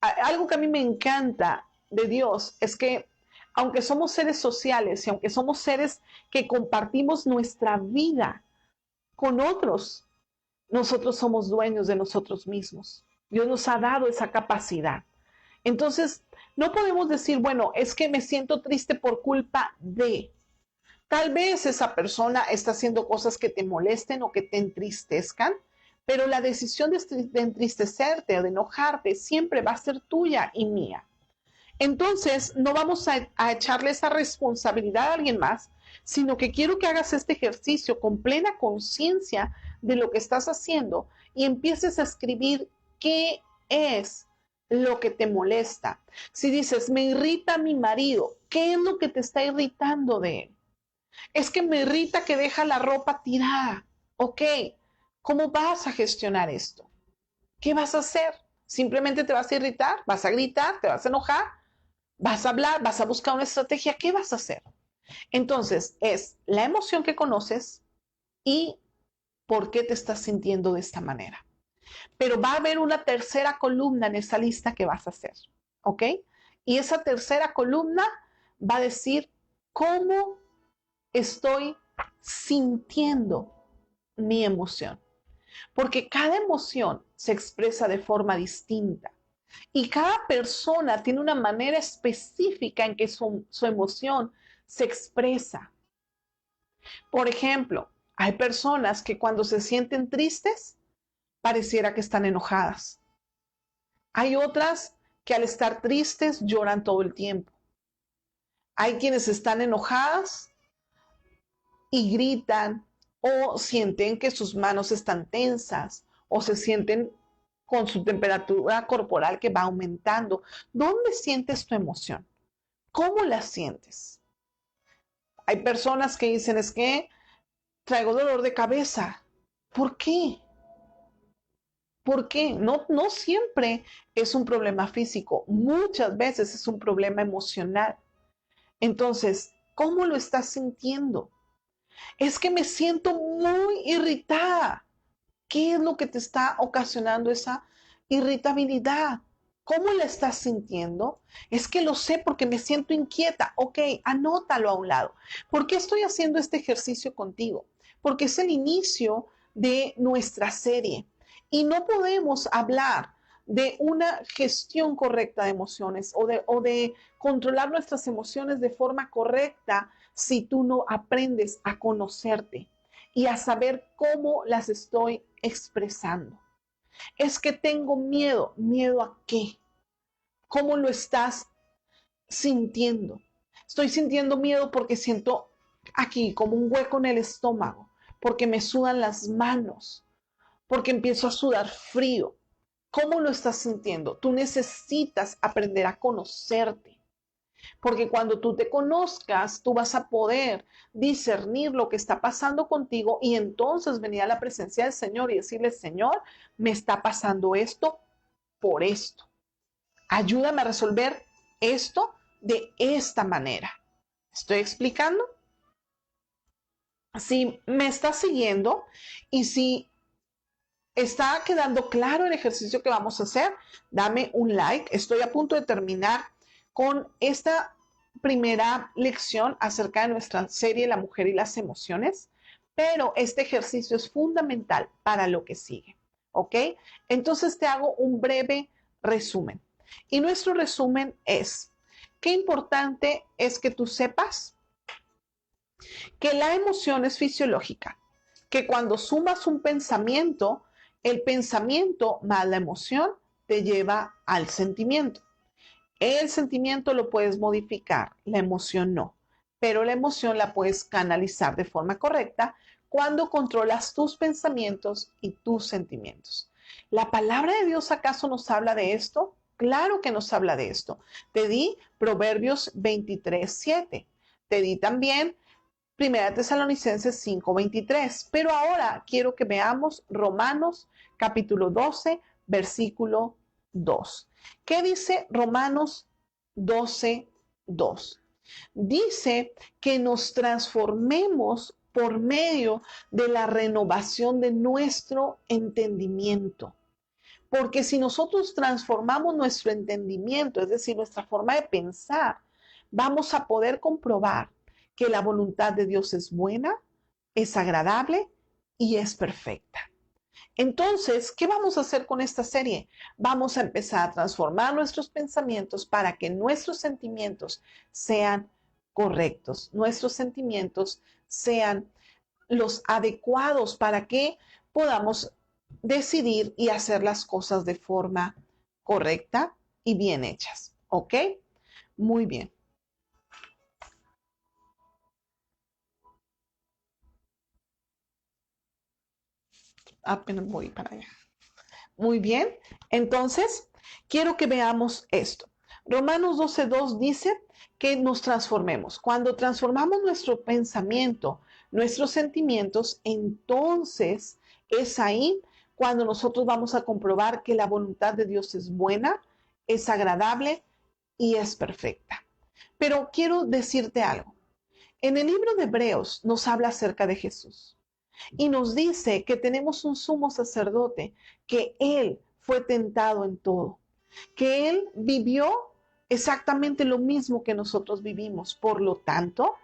Algo que a mí me encanta de Dios es que aunque somos seres sociales y aunque somos seres que compartimos nuestra vida con otros, nosotros somos dueños de nosotros mismos. Dios nos ha dado esa capacidad. Entonces, no podemos decir, bueno, es que me siento triste por culpa de. Tal vez esa persona está haciendo cosas que te molesten o que te entristezcan, pero la decisión de entristecerte o de enojarte siempre va a ser tuya y mía. Entonces, no vamos a echarle esa responsabilidad a alguien más, sino que quiero que hagas este ejercicio con plena conciencia de lo que estás haciendo y empieces a escribir qué es lo que te molesta. Si dices, me irrita mi marido, ¿qué es lo que te está irritando de él? Es que me irrita que deja la ropa tirada. Ok, ¿cómo vas a gestionar esto? ¿Qué vas a hacer? ¿Simplemente te vas a irritar? ¿Vas a gritar? ¿Te vas a enojar? ¿Vas a hablar? ¿Vas a buscar una estrategia? ¿Qué vas a hacer? Entonces, es la emoción que conoces y por qué te estás sintiendo de esta manera. Pero va a haber una tercera columna en esa lista que vas a hacer, ¿ok? Y esa tercera columna va a decir cómo estoy sintiendo mi emoción. Porque cada emoción se expresa de forma distinta y cada persona tiene una manera específica en que su emoción se expresa. Por ejemplo, hay personas que cuando se sienten tristes, pareciera que están enojadas. Hay otras que al estar tristes lloran todo el tiempo. Hay quienes están enojadas y gritan o sienten que sus manos están tensas o se sienten con su temperatura corporal que va aumentando. ¿Dónde sientes tu emoción? ¿Cómo la sientes? Hay personas que dicen, es que traigo dolor de cabeza. ¿Por qué? ¿Por qué? No siempre es un problema físico, muchas veces es un problema emocional. Entonces, ¿cómo lo estás sintiendo? Es que me siento muy irritada. ¿Qué es lo que te está ocasionando esa irritabilidad? ¿Cómo la estás sintiendo? Es que lo sé porque me siento inquieta. Ok, anótalo a un lado. ¿Por qué estoy haciendo este ejercicio contigo? Porque es el inicio de nuestra serie y no podemos hablar de una gestión correcta de emociones o de controlar nuestras emociones de forma correcta si tú no aprendes a conocerte y a saber cómo las estoy expresando. Es que tengo miedo. ¿Miedo a qué? ¿Cómo lo estás sintiendo? Estoy sintiendo miedo porque siento aquí como un hueco en el estómago. porque me sudan las manos, porque empiezo a sudar frío. ¿Cómo lo estás sintiendo? Tú necesitas aprender a conocerte, porque cuando tú te conozcas, tú vas a poder discernir lo que está pasando contigo y entonces venir a la presencia del Señor y decirle, Señor, me está pasando esto por esto. Ayúdame a resolver esto de esta manera. ¿Estoy explicando? Si me estás siguiendo y si está quedando claro el ejercicio que vamos a hacer, dame un like. Estoy a punto de terminar con esta primera lección acerca de nuestra serie La mujer y las emociones, pero este ejercicio es fundamental para lo que sigue, ¿ok? Entonces te hago un breve resumen. Y nuestro resumen es, qué importante es que tú sepas que la emoción es fisiológica, que cuando sumas un pensamiento, el pensamiento más la emoción te lleva al sentimiento. El sentimiento lo puedes modificar, la emoción no, pero la emoción la puedes canalizar de forma correcta cuando controlas tus pensamientos y tus sentimientos. ¿La palabra de Dios acaso nos habla de esto? Claro que nos habla de esto. Te di Proverbios 23:7. Te di también Primera Tesalonicenses 5:23. Pero ahora quiero que veamos Romanos capítulo 12, versículo 2. ¿Qué dice Romanos 12:2? Dice que nos transformemos por medio de la renovación de nuestro entendimiento. Porque si nosotros transformamos nuestro entendimiento, es decir, nuestra forma de pensar, vamos a poder comprobar que la voluntad de Dios es buena, es agradable y es perfecta. Entonces, ¿qué vamos a hacer con esta serie? Vamos a empezar a transformar nuestros pensamientos para que nuestros sentimientos sean correctos, nuestros sentimientos sean los adecuados para que podamos decidir y hacer las cosas de forma correcta y bien hechas. ¿Ok? Muy bien. Apenas voy para allá. Muy bien. Entonces, quiero que veamos esto. Romanos 12:2 dice que nos transformemos. Cuando transformamos nuestro pensamiento, nuestros sentimientos, entonces es ahí cuando nosotros vamos a comprobar que la voluntad de Dios es buena, es agradable y es perfecta. Pero quiero decirte algo. En el libro de Hebreos nos habla acerca de Jesús y nos dice que tenemos un sumo sacerdote, que Él fue tentado en todo, que Él vivió exactamente lo mismo que nosotros vivimos. Por lo tanto,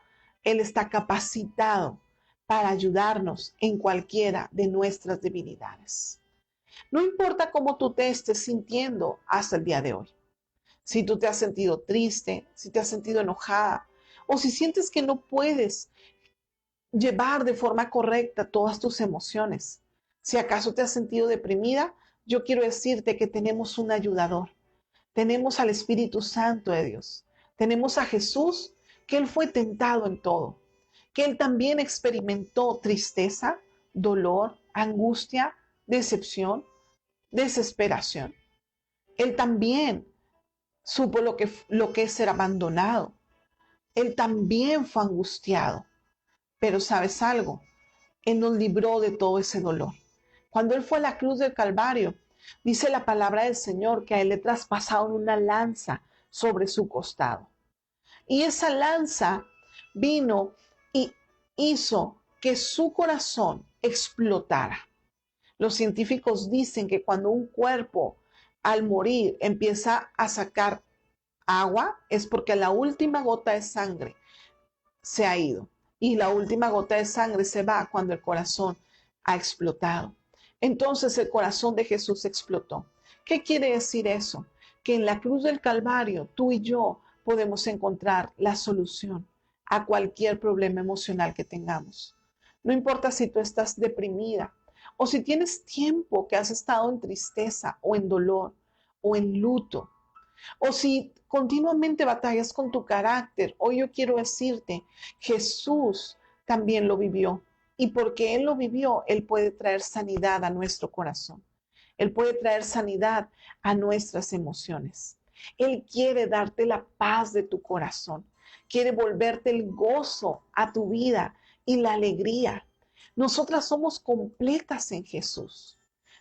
Él está capacitado para ayudarnos en cualquiera de nuestras debilidades. No importa cómo tú te estés sintiendo hasta el día de hoy. Si tú te has sentido triste, si te has sentido enojada, o si sientes que no puedes llevar de forma correcta todas tus emociones. Si acaso te has sentido deprimida, yo quiero decirte que tenemos un ayudador. Tenemos al Espíritu Santo de Dios. Tenemos a Jesús, que Él fue tentado en todo, que Él también experimentó tristeza, dolor, angustia, decepción, desesperación. Él también supo lo que es ser abandonado. Él también fue angustiado. Pero ¿sabes algo? Él nos libró de todo ese dolor. Cuando Él fue a la cruz del Calvario, dice la palabra del Señor que a Él le traspasaron una lanza sobre su costado. Y esa lanza vino y hizo que su corazón explotara. Los científicos dicen que cuando un cuerpo al morir empieza a sacar agua, es porque la última gota de sangre se ha ido. Y la última gota de sangre se va cuando el corazón ha explotado. Entonces el corazón de Jesús explotó. ¿Qué quiere decir eso? Que en la cruz del Calvario tú y yo podemos encontrar la solución a cualquier problema emocional que tengamos. No importa si tú estás deprimida o si tienes tiempo que has estado en tristeza o en dolor o en luto, o si continuamente batallas con tu carácter, hoy yo quiero decirte, Jesús también lo vivió Y porque Él lo vivió, Él puede traer sanidad a nuestro corazón. Él puede traer sanidad a nuestras emociones. Él quiere darte la paz de tu corazón. Quiere volverte el gozo a tu vida y la alegría. Nosotras somos completas en Jesús.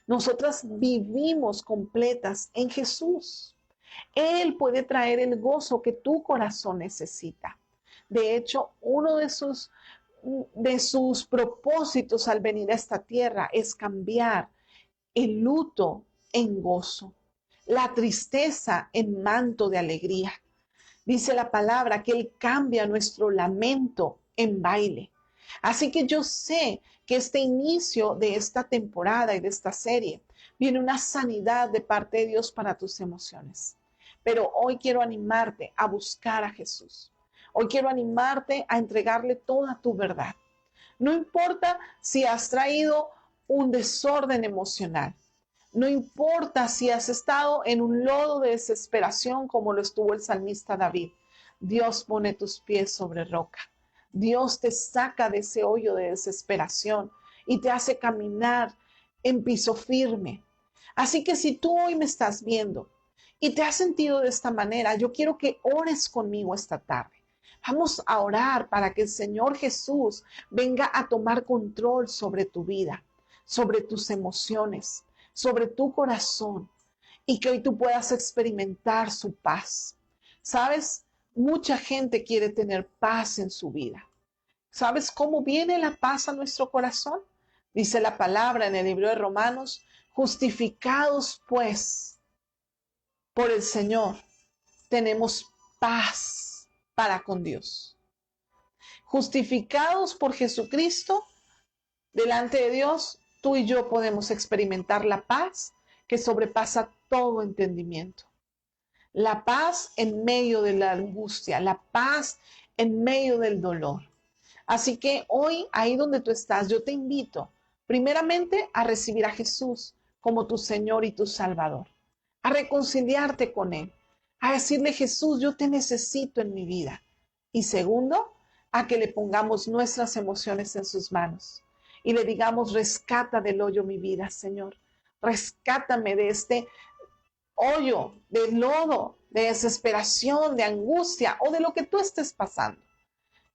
Nosotras vivimos completas en Jesús. Él puede traer el gozo que tu corazón necesita. De hecho, uno de sus propósitos al venir a esta tierra es cambiar el luto en gozo, la tristeza en manto de alegría. Dice la palabra que Él cambia nuestro lamento en baile. Así que yo sé que este inicio de esta temporada y de esta serie viene una sanidad de parte de Dios para tus emociones. Pero hoy quiero animarte a buscar a Jesús. Hoy quiero animarte a entregarle toda tu verdad. No importa si has traído un desorden emocional. No importa si has estado en un lodo de desesperación como lo estuvo el salmista David. Dios pone tus pies sobre roca. Dios te saca de ese hoyo de desesperación y te hace caminar en piso firme. Así que si tú hoy me estás viendo y te has sentido de esta manera, yo quiero que ores conmigo esta tarde. Vamos a orar para que el Señor Jesús venga a tomar control sobre tu vida, sobre tus emociones, sobre tu corazón, y que hoy tú puedas experimentar su paz. ¿Sabes? Mucha gente quiere tener paz en su vida. ¿Sabes cómo viene la paz a nuestro corazón? Dice la palabra en el libro de Romanos: justificados pues por el Señor, tenemos paz para con Dios. Justificados por Jesucristo, delante de Dios, tú y yo podemos experimentar la paz que sobrepasa todo entendimiento. La paz en medio de la angustia, la paz en medio del dolor. Así que hoy, ahí donde tú estás, yo te invito primeramente a recibir a Jesús como tu Señor y tu Salvador, a reconciliarte con Él, a decirle: Jesús, yo te necesito en mi vida. Y segundo, a que le pongamos nuestras emociones en sus manos y le digamos: rescata del hoyo mi vida, Señor. Rescátame de este hoyo, de lodo, de desesperación, de angustia o de lo que tú estés pasando.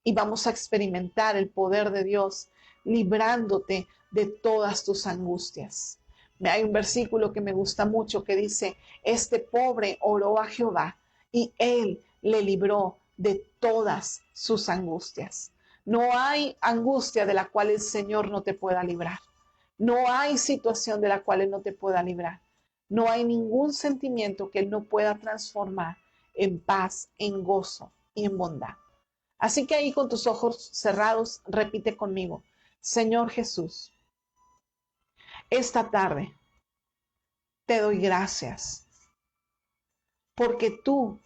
Y vamos a experimentar el poder de Dios librándote de todas tus angustias. Hay un versículo que me gusta mucho que dice: este pobre oró a Jehová y Él le libró de todas sus angustias. No hay angustia de la cual el Señor no te pueda librar. No hay situación de la cual Él no te pueda librar. No hay ningún sentimiento que Él no pueda transformar en paz, en gozo y en bondad. Así que ahí con tus ojos cerrados, repite conmigo: Señor Jesús, esta tarde te doy gracias porque tú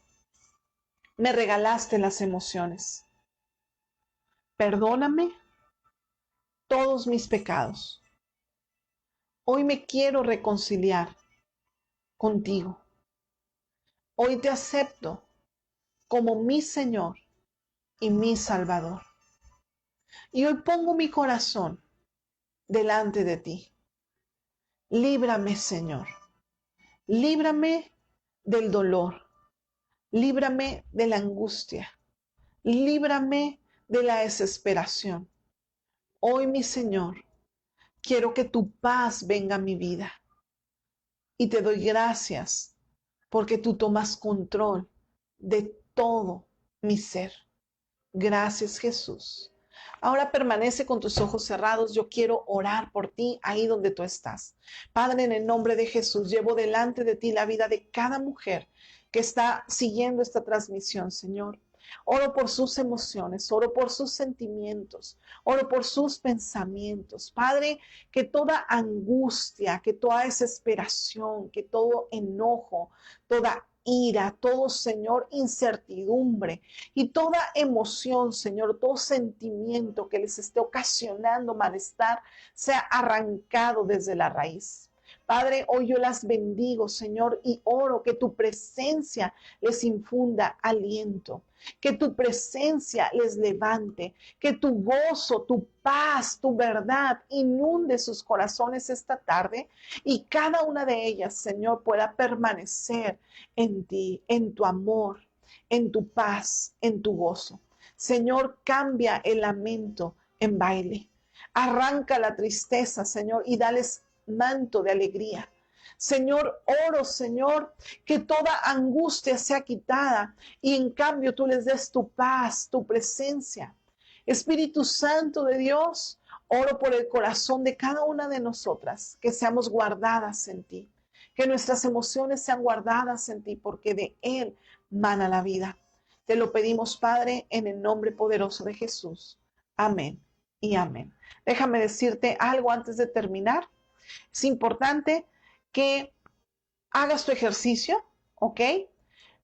me regalaste las emociones. Perdóname todos mis pecados. Hoy me quiero reconciliar contigo. Hoy te acepto como mi Señor y mi Salvador. Y hoy pongo mi corazón delante de ti. Líbrame, Señor. Líbrame del dolor. Líbrame de la angustia. Líbrame de la desesperación. Hoy, mi Señor, quiero que tu paz venga a mi vida. Y te doy gracias porque tú tomas control de todo mi ser. Gracias, Jesús. Ahora permanece con tus ojos cerrados. Yo quiero orar por ti ahí donde tú estás. Padre, en el nombre de Jesús, llevo delante de ti la vida de cada mujer que está siguiendo esta transmisión, Señor. Oro por sus emociones, oro por sus sentimientos, oro por sus pensamientos. Padre, que toda angustia, que toda desesperación, que todo enojo, toda ira, todo, Señor, incertidumbre y toda emoción, Señor, todo sentimiento que les esté ocasionando malestar, sea arrancado desde la raíz. Padre, hoy yo las bendigo, Señor, y oro que tu presencia les infunda aliento, que tu presencia les levante, que tu gozo, tu paz, tu verdad inunde sus corazones esta tarde y cada una de ellas, Señor, pueda permanecer en ti, en tu amor, en tu paz, en tu gozo. Señor, cambia el lamento en baile. Arranca la tristeza, Señor, y dales manto de alegría. Señor, oro, Señor, que toda angustia sea quitada y en cambio tú les des tu paz, tu presencia. Espíritu Santo de Dios, oro por el corazón de cada una de nosotras, que seamos guardadas en ti, que nuestras emociones sean guardadas en ti, porque de Él mana la vida. Te lo pedimos, Padre, en el nombre poderoso de Jesús. Amén y amén. Déjame decirte algo antes de terminar. Es importante que hagas tu ejercicio, ¿ok?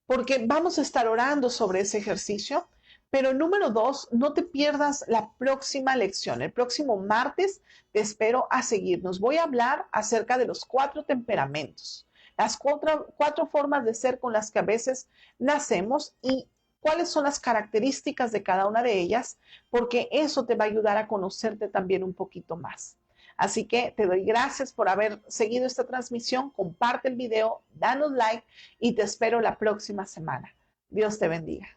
Porque vamos a estar orando sobre ese ejercicio. Pero número 2, no te pierdas la próxima lección. El próximo martes te espero a seguirnos. Voy a hablar acerca de los 4 temperamentos, las cuatro formas de ser con las que a veces nacemos y cuáles son las características de cada una de ellas, porque eso te va a ayudar a conocerte también un poquito más. Así que te doy gracias por haber seguido esta transmisión. Comparte el video, danos like y te espero la próxima semana. Dios te bendiga.